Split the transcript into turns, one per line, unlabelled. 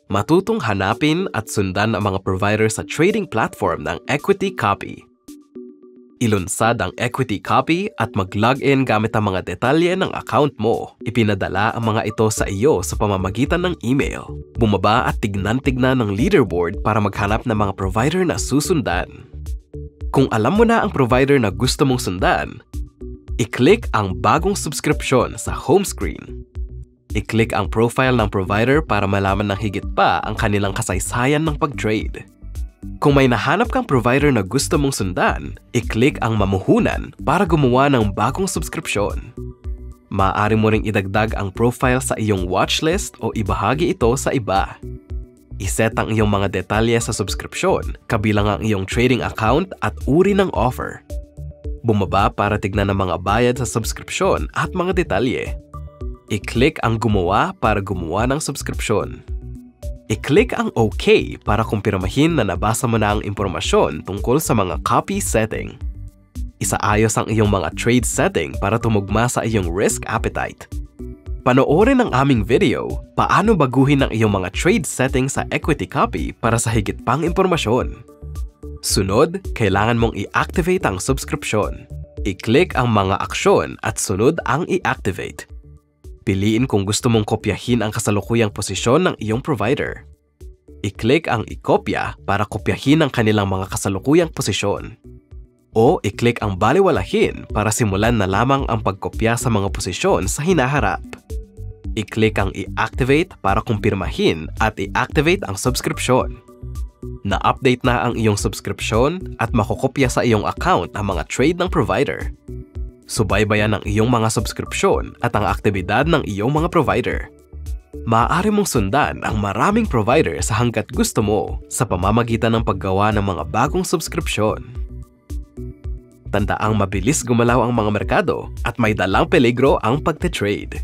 Matutong hanapin at sundan ang mga provider sa trading platform ng Equity Copy. Ilunsad ang Equity Copy at mag-login gamit ang mga detalye ng account mo. Ipinadala ang mga ito sa iyo sa pamamagitan ng email. Bumaba at tignan-tignan ng leaderboard para maghanap ng mga provider na susundan. Kung alam mo na ang provider na gusto mong sundan, i-click ang bagong subscription sa home screen. I-click ang profile ng provider para malaman ng higit pa ang kanilang kasaysayan ng pag-trade. Kung may nahanap kang provider na gusto mong sundan, i-click ang mamuhunan para gumawa ng bagong subscription. Maaari mo ring idagdag ang profile sa iyong watchlist o ibahagi ito sa iba. Iset ang iyong mga detalye sa subscription, kabilang ang iyong trading account at uri ng offer. Bumaba para tignan ang mga bayad sa subscription at mga detalye. I-click ang gumawa para gumawa ng subscription. I-click ang OK para kumpirmahin na nabasa mo na ang impormasyon tungkol sa mga copy setting. Isaayos ang iyong mga trade setting para tumugma sa iyong risk appetite. Panoorin ang aming video, paano baguhin ang iyong mga trade settings sa Equity Copy para sa higit pang impormasyon. Sunod, kailangan mong i-activate ang subscription. I-click ang mga aksyon at sunod ang i-activate. Piliin kung gusto mong kopyahin ang kasalukuyang posisyon ng iyong provider. I-click ang i-kopya para kopyahin ang kanilang mga kasalukuyang posisyon. O i-click ang baliwalahin para simulan na lamang ang pagkopya sa mga posisyon sa hinaharap. I-click ang i-activate para kumpirmahin at i-activate ang subscription. Na-update na ang iyong subscription at makokopya sa iyong account ang mga trade ng provider. Subaybayan ang iyong mga subscription at ang aktibidad ng iyong mga provider. Maaari mong sundan ang maraming provider sa hangga't gusto mo sa pamamagitan ng paggawa ng mga bagong subscription. Tandaang mabilis gumalaw ang mga merkado at may dalang peligro ang pagte-trade.